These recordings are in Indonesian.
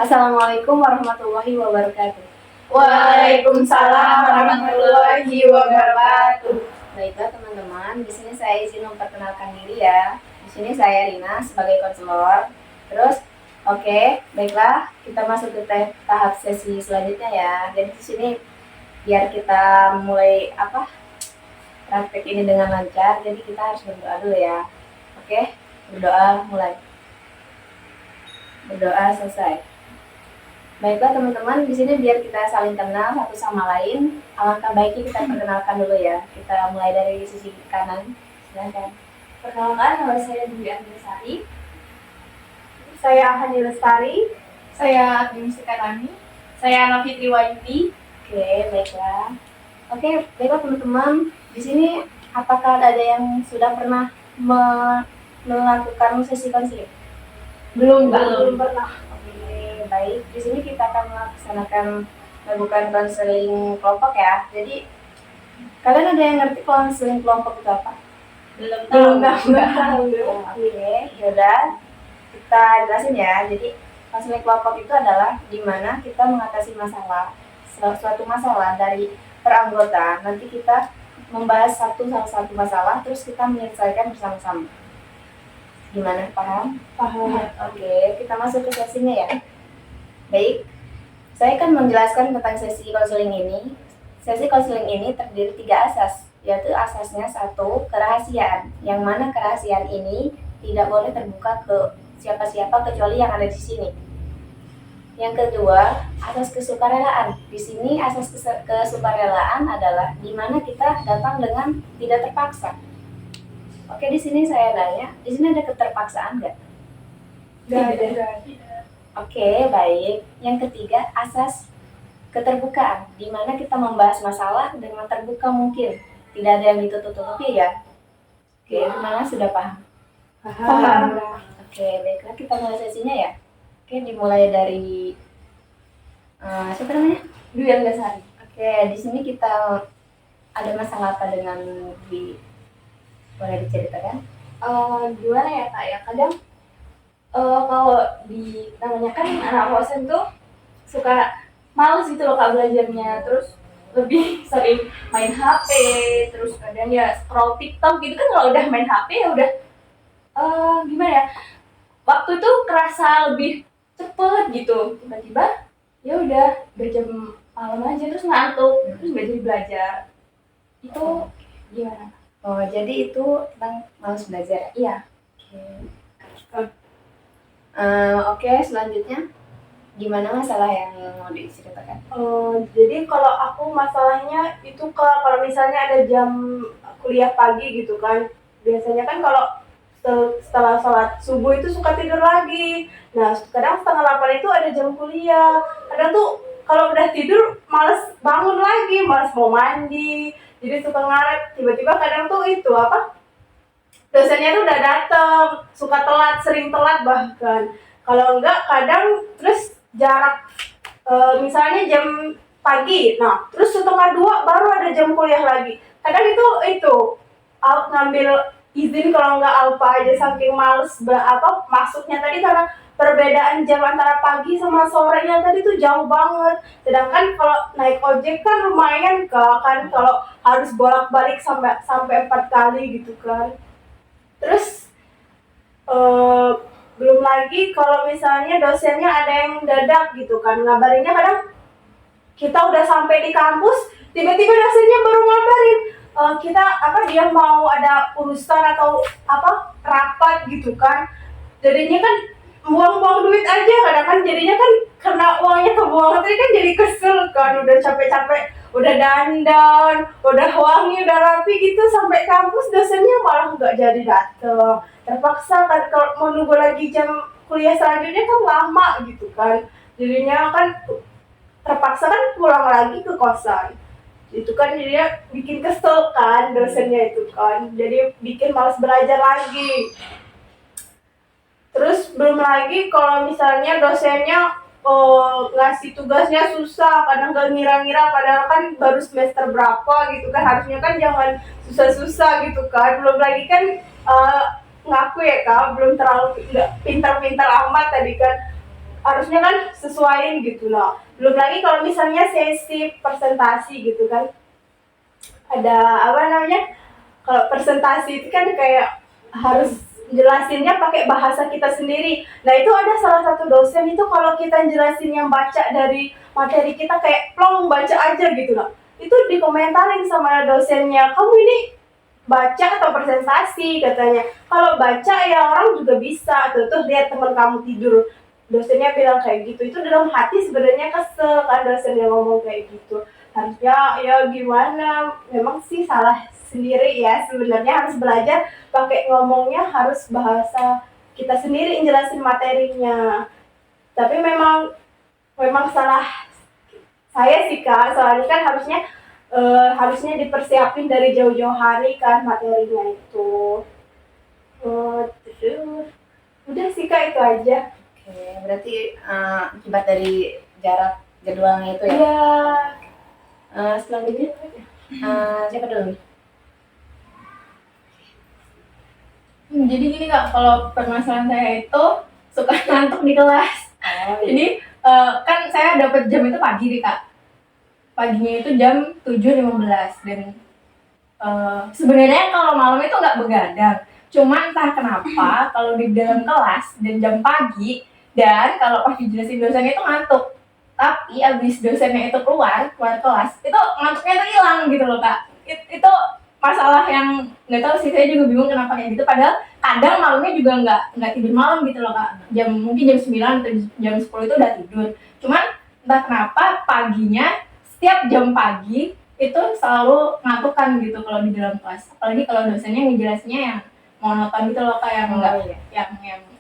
Assalamualaikum warahmatullahi wabarakatuh. Waalaikumsalam warahmatullahi wabarakatuh. Baiklah teman-teman, di sini saya izin memperkenalkan diri ya. Di sini saya Rina sebagai konselor. Terus, baiklah kita masuk ke tahap sesi selanjutnya ya. Jadi di sini biar kita mulai praktek ini dengan lancar, jadi kita harus berdoa dulu ya. Oke, berdoa mulai. Berdoa selesai. Baiklah teman-teman, di sini biar kita saling kenal satu sama lain, alangkah baiknya kita perkenalkan dulu ya. Kita mulai dari sisi kanan. Silakan. Perkenalkan, nama saya Dwi Andresari. Saya Hani Lestari. Saya Agni Sekarani. Saya Nafitri Wayuti. Baiklah. Baiklah teman-teman. Di sini apakah ada yang sudah pernah melakukan sesi konseling? Belum pernah. Baik, di sini kita akan melakukan konseling kelompok ya. Jadi kalian ada yang ngerti konseling kelompok itu apa? Belum tahu. Yaudah kita jelasin ya. Jadi konseling kelompok itu adalah dimana kita mengatasi suatu masalah dari per anggota. Nanti kita membahas salah satu masalah, terus kita menyelesaikan bersama-sama. Gimana, paham? Paham. Kita masuk ke sesinya ya. Baik, saya akan menjelaskan tentang sesi konseling ini. Sesi konseling ini terdiri 3 asas, yaitu asasnya 1, kerahasiaan, yang mana kerahasiaan ini tidak boleh terbuka ke siapa-siapa kecuali yang ada di sini. Yang kedua, asas kesukarelaan. Di sini asas kesukarelaan adalah di mana kita datang dengan tidak terpaksa. Di sini saya nanya, di sini ada keterpaksaan nggak? Tidak. Baik. Yang ketiga, asas keterbukaan, di mana kita membahas masalah dengan terbuka mungkin. Tidak ada yang ditutup-tutupi ya. Gimana, sudah paham? Paham. Baiklah kita mulai sesinya ya. Dimulai dari siapa namanya? Dwi Andresari. Di sini kita ada masalah apa dengan Dwi? Boleh diceritakan? Gimana ya Kak ya, kadang kalau namanya kan anak kosan tuh suka males gitu loh Kak belajarnya, terus lebih sering main HP, terus kadang ya scroll TikTok gitu kan. Kalau udah main HP ya udah gimana ya, waktu itu kerasa lebih cepet gitu, tiba-tiba ya udah berjam malam aja, terus ngantuk, terus nggak jadi belajar. Itu gimana? Jadi itu tentang malas belajar. Iya. Selanjutnya gimana masalah yang mau diceritakan? Jadi kalau aku masalahnya itu kalau misalnya ada jam kuliah pagi gitu kan, biasanya kan kalau setelah sholat subuh itu suka tidur lagi. Nah kadang 7:30 itu ada jam kuliah. Kadang tuh kalau udah tidur males bangun lagi, males mau mandi, jadi suka ngaret. Tiba-tiba kadang tuh dosennya tuh udah dateng, suka telat, sering telat bahkan. Kalau enggak kadang terus jarak misalnya jam pagi, nah terus 1:30 baru ada jam kuliah lagi. Kadang itu ngambil izin kalau enggak alfa aja saking males masuknya tadi, karena perbedaan jam antara pagi sama sorenya tadi tuh jauh banget. Sedangkan kalau naik ojek kan lumayan kan, kalau harus bolak-balik sampai 4 kali gitu kan. Terus belum lagi kalau misalnya dosennya ada yang dadak gitu kan, ngabarinnya kadang kita udah sampai di kampus, tiba-tiba dosennya baru ngabarin dia mau ada urusan atau rapat gitu kan. Jadinya kan buang-buang duit aja kadang kan, jadinya kan karena uangnya kebuang tadi kan jadi kesel kan, udah capek-capek, udah dandan, udah wangi, udah rapi gitu, sampai kampus dosennya malah nggak jadi dateng. Terpaksa kan kalau mau nunggu lagi jam kuliah selanjutnya kan lama gitu kan, jadinya kan terpaksa kan pulang lagi ke kosan. Itu kan jadinya bikin kesel kan dosennya itu kan, jadi bikin malas belajar lagi. Terus belum lagi kalau misalnya dosennya ngasih tugasnya susah, kadang gak ngira-ngira, padahal kan baru semester berapa gitu kan, harusnya kan jangan susah-susah gitu kan. Belum lagi kan ngaku ya Kak, belum terlalu pintar-pintar amat tadi kan. harusnya kan sesuaiin gitu loh. Belum lagi kalau misalnya sesi presentasi gitu kan, ada apa namanya, kalau presentasi itu kan kayak harus jelasinnya pakai bahasa kita sendiri. Nah itu ada salah satu dosen itu kalau kita jelasin yang baca dari materi kita kayak plong baca aja gitu loh, itu dikomentarin sama dosennya, kamu ini baca atau presentasi katanya. Kalau baca ya orang juga bisa tuh lihat teman kamu tidur, dosennya bilang kayak gitu. Itu dalam hati sebenarnya kesel kan dosen yang ngomong kayak gitu. Harusnya ya gimana, memang sih salah sendiri ya, sebenarnya harus belajar pakai ngomongnya harus bahasa kita sendiri jelasin materinya. Tapi memang salah saya sih kak, soalnya kan harusnya dipersiapin dari jauh-jauh hari kan materinya itu. Terus udah sih kak, itu aja. Oke, berarti akibat dari jarak jadwalnya itu ya. Iya. Selanjutnya siapa dulu? Jadi gini kak, kalau permasalahan saya itu suka ngantuk di kelas. Oh, Jadi kan saya dapat jam itu pagi nih kak. Paginya itu jam 7.15 dan sebenarnya kalau malam itu nggak begadang. Cuma entah kenapa kalau di dalam kelas dan jam pagi dan kalau pas dijelasin dosennya itu ngantuk. Tapi abis dosennya itu keluar kelas, itu ngantuknya itu hilang gitu loh kak. Itu masalah yang nggak tahu sih, saya juga bingung kenapa kayak gitu. Padahal kadang malamnya juga nggak tidur malam gitu loh kak. Mungkin jam 9 atau jam 10 itu udah tidur. Cuman entah kenapa paginya setiap jam pagi itu selalu ngantukan gitu kalau di dalam kelas. Apalagi kalau dosennya ngejelasinnya yang monoton gitu loh kayak enggak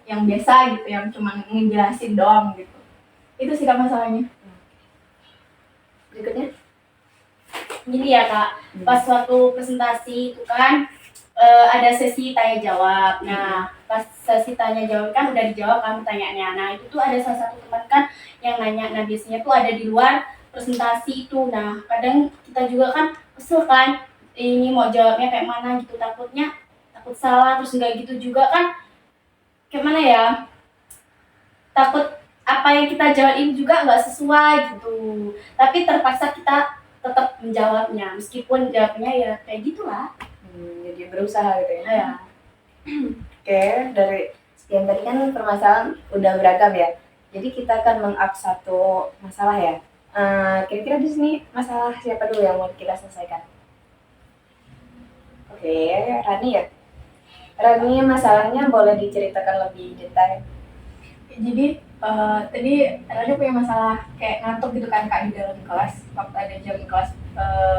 yang biasa gitu, yang cuma ngejelasin doang gitu. Itu sih kak masalahnya. berikutnya. Gini ya kak, pas waktu presentasi itu kan ada sesi tanya jawab. Nah pas sesi tanya jawab kan udah dijawab kan pertanyaannya. Nah itu tuh ada salah satu teman kan yang nanya. Nah biasanya tuh ada di luar presentasi itu. Nah kadang kita juga kan kesel kan, ini mau jawabnya kayak mana gitu, takut salah, terus nggak gitu juga kan, kayak mana ya, takut apa yang kita jawabin juga nggak sesuai gitu. Tapi terpaksa kita tetap menjawabnya meskipun jawabnya ya kayak gitulah. Jadi berusaha gitu ya. Ya. Oke, dari sekian tadi kan permasalahan udah beragam ya. Jadi kita akan meng-up satu masalah ya. Kira-kira di sini masalah siapa dulu yang mau kita selesaikan? Oke, Rani ya. Rani, masalahnya boleh diceritakan lebih detail. Jadi tadi Rani punya masalah kayak ngantuk gitu kan kak di dalam kelas waktu ada jam kelas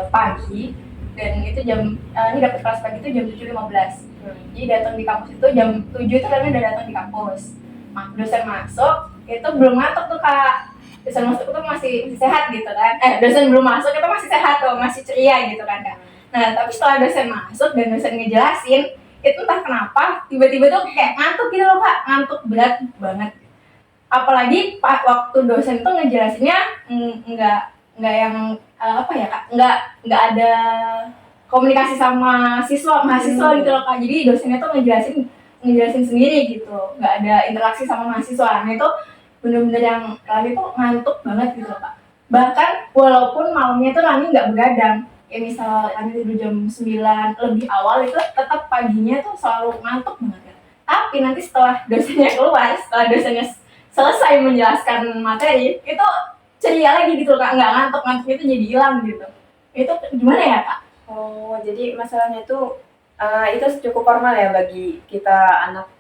pagi, dan itu ini dapat kelas pagi itu jam 7.15. Jadi datang di kampus itu jam 7 itu Rani udah datang di kampus. Dosen masuk itu belum ngantuk tuh kak. Dosen masuk itu masih sehat gitu kan. Dosen belum masuk itu masih sehat tuh, masih ceria gitu kan kak. Nah tapi setelah dosen masuk dan dosen ngejelasin, itu entah kenapa tiba-tiba tuh kayak ngantuk gitu loh kak, ngantuk berat banget. Apalagi waktu dosen tuh ngejelasinnya nggak yang apa ya kak, nggak ada komunikasi sama mahasiswa gitu loh kak. Jadi dosennya tuh ngejelasin sendiri gitu, nggak ada interaksi sama mahasiswa. Nah itu bener-bener yang Rani tuh ngantuk banget gitu loh kak. Bahkan walaupun malamnya tuh Rani nggak begadang, ya misal Rani tidur jam 9 lebih awal, itu tetap paginya tuh selalu ngantuk banget kan. Tapi nanti setelah dosennya keluar, setelah dosennya selesai menjelaskan materi, itu ceria lagi gitu kak, nggak ngantuk-ngantuk itu jadi hilang gitu. Itu gimana ya kak? Oh, jadi masalahnya itu cukup formal ya bagi kita anak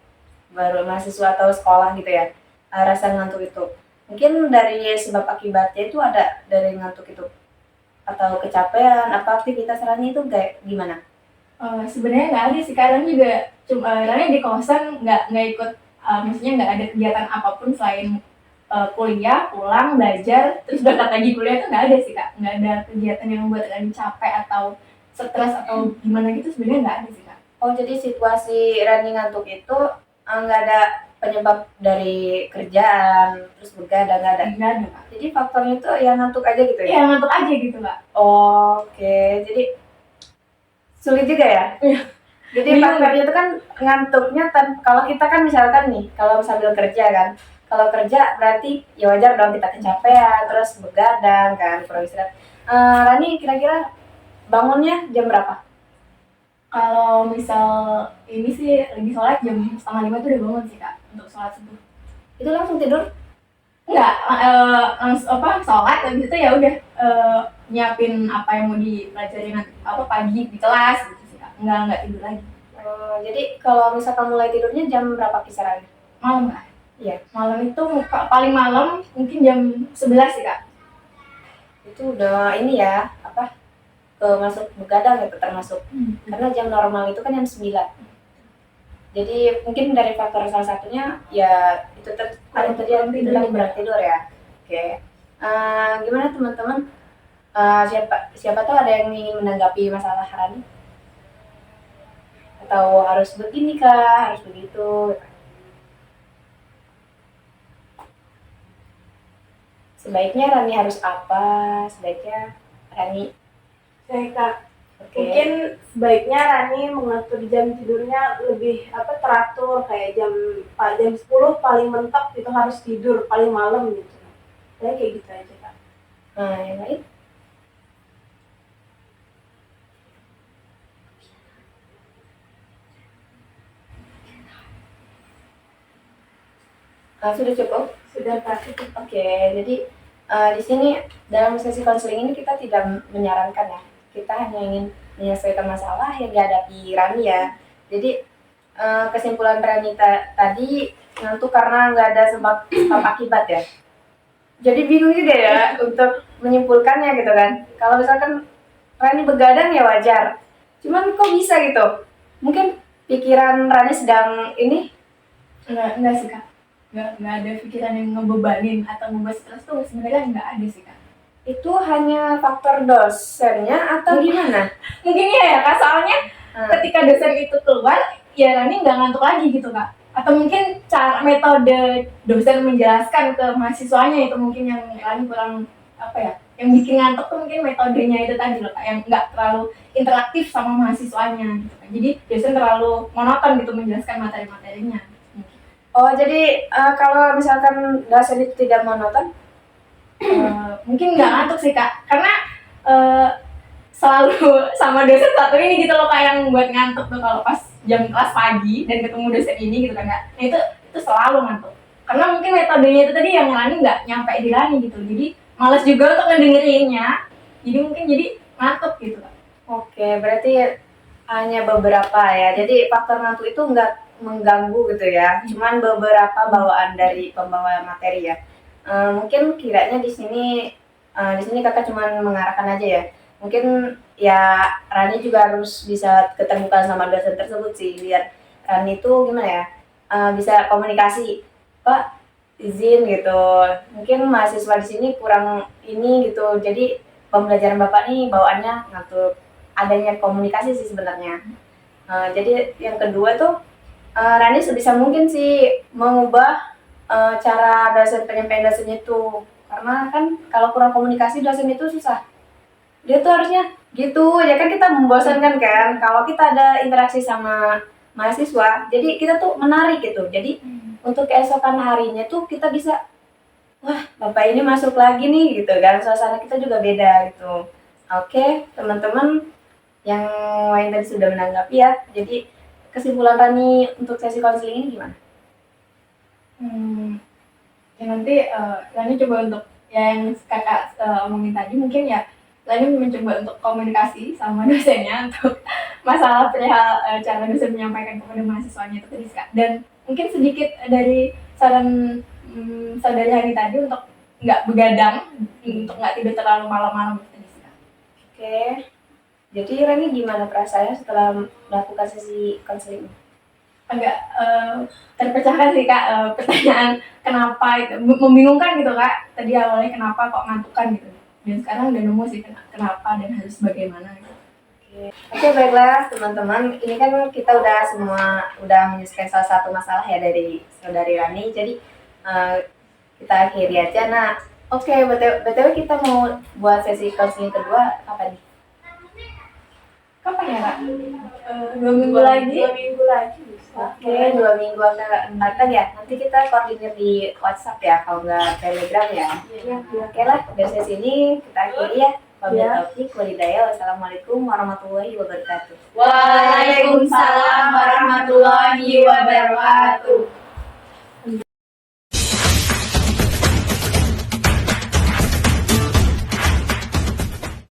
baru mahasiswa atau sekolah gitu ya. Rasa ngantuk itu. Mungkin dari sebab akibatnya itu ada dari ngantuk itu atau kecapean, apa aktivitas Rani itu kayak gimana? Sebenarnya nggak ada sih, kadang juga cuma Rani di kosan nggak ikut, maksudnya nggak ada kegiatan apapun selain kuliah, pulang, belajar, terus berangkat lagi kuliah. Itu nggak ada sih kak, nggak ada kegiatan yang membuat Rani capek atau stres atau gimana gitu, sebenarnya nggak ada sih kak. Oh, jadi situasi Rani ngantuk itu nggak ada penyebab dari kerjaan, terus begadang, nggak ada? Nggak ada kak. Jadi faktornya itu ya ngantuk aja gitu ya? Iya ngantuk aja gitu kak. Oke, jadi sulit juga ya? Iya. Jadi faktornya itu kan ngantuknya kalau kita kan misalkan nih, kalau sambil kerja kan, kalau kerja berarti ya wajar dong kita kecapean, terus begadang kan, kurang istirahat. Rani kira-kira bangunnya jam berapa? Kalau misal ini sih lagi sholat jam 4:30 tuh udah bangun sih kak untuk sholat subuh. Itu langsung tidur? Enggak, langsung sholat habis itu ya udah nyiapin apa yang mau dipelajari nanti pagi di kelas gitu sih kak. Enggak tidur lagi. Jadi kalau misalkan mulai tidurnya jam berapa kisarannya? Malam kak. Iya. Malam itu paling malam mungkin jam 11 sih kak. Itu udah ini ya, masuk begadang gitu termasuk. Karena jam normal itu kan jam 9. Jadi mungkin dari faktor salah satunya ya itu ada terjadi kurang tidur ya. Oke. Gimana teman-teman? Siapa tahu ada yang ingin menanggapi masalah Rani? Atau harus begini kah, harus begitu? Sebaiknya Rani harus apa? Sebaiknya Rani Kak, oke. mungkin sebaiknya Rani mengatur jam tidurnya lebih teratur, kayak jam 10 paling mentok itu harus tidur paling malam gitu. Kayak gitu aja Kak. Nah, yang lain? Sudah cukup? Sudah Kak. Oke, jadi di sini dalam sesi konseling ini kita tidak menyarankan ya, kita hanya ingin menyelesaikan masalah yang dihadapi Rani ya. Jadi kesimpulan Rani tadi ngantuk karena nggak ada sebab akibat ya. Jadi bingung juga ya untuk menyimpulkannya gitu kan. Kalau misalkan Rani begadang ya wajar, cuman kok bisa gitu? Mungkin pikiran Rani sedang ini. Enggak sih kak. Nggak ada pikiran yang ngebebanin atau membuat stres tuh sebenarnya nggak ada sih kak. Itu hanya faktor dosennya atau gimana? Mungkin ya kak, soalnya ketika dosen itu keluar ya Rani nggak ngantuk lagi gitu kak. Atau mungkin cara metode dosen menjelaskan ke mahasiswanya itu mungkin yang Rani kurang yang bikin ngantuk tuh mungkin metodenya itu tadi loh kak, yang nggak terlalu interaktif sama mahasiswanya gitu kan. Jadi dosen terlalu monoton gitu menjelaskan materi-materinya. Oh, jadi kalau misalkan dosen itu tidak monoton? Mungkin nggak ngantuk sih kak, karena selalu sama dosen satu ini gitu loh kak yang buat ngantuk tuh kalau pas jam kelas pagi dan ketemu dosen ini gitu kan kak. Nah itu selalu ngantuk. Karena mungkin metodenya itu tadi yang Rani nggak nyampe di Rani gitu, jadi malas juga untuk ngedengerinnya. Jadi mungkin ngantuk gitu kak. Oke, berarti hanya beberapa ya. Jadi faktor ngantuk itu nggak mengganggu gitu ya. Cuman beberapa bawaan dari pembawa materi ya. Mungkin kiranya di sini kakak cuma mengarahkan aja ya. Mungkin ya Rani juga harus bisa keterbukaan sama dosen tersebut sih, biar Rani itu gimana ya, bisa komunikasi, Pak izin gitu. Mungkin mahasiswa di sini kurang ini gitu. Jadi pembelajaran bapak nih bawaannya ngantuk. Adanya komunikasi sih sebenarnya. Jadi yang kedua tuh Rani sebisa mungkin sih mengubah cara dosen penyampaian dosennya itu, karena kan kalau kurang komunikasi dosen itu susah. Dia tuh harusnya gitu ya kan, kita membosankan kan kalau kita ada interaksi sama mahasiswa, jadi kita tuh menarik gitu. Jadi untuk keesokan harinya tuh kita bisa, wah bapak ini masuk lagi nih gitu kan, suasana kita juga beda gitu. Oke teman-teman yang lain tadi sudah menanggapi ya. Jadi kesimpulan Rani untuk sesi konseling ini gimana? Ya nanti Rani coba untuk yang kakak omongin tadi, mungkin ya Rani mencoba untuk komunikasi sama dosennya untuk masalah perihal cara dosen menyampaikan kepada mahasiswanya itu tadi kak. Dan mungkin sedikit dari saran saudari Rani tadi untuk nggak begadang, untuk nggak tidur terlalu malam-malam itu tadi kak. Oke. Jadi Rani gimana perasaannya setelah melakukan sesi konseling? Agak terpecahkan sih kak, pertanyaan kenapa itu membingungkan gitu kak. Tadi awalnya kenapa kok ngantukan gitu, dan sekarang udah nemu sih kenapa dan harus bagaimana gitu. Oke, baiklah teman-teman, ini kan kita udah menyelesaikan salah satu masalah ya dari saudari Rani. Jadi kita akhiri aja. Nah, oke, btw kita mau buat sesi konseling kedua kapan nih? Kapan ya kak? 2 minggu lagi. 2 minggu lagi. Oke, 2 minggu akan datang ya. Nanti kita koordinir di WhatsApp ya, kalau nggak Telegram ya. Iya. Oke lah, dari sesi ini kita akhiri ya. Wabillahi Ya. taufiq walhidayah. Wassalamualaikum warahmatullahi wabarakatuh. Waalaikumsalam warahmatullahi wabarakatuh.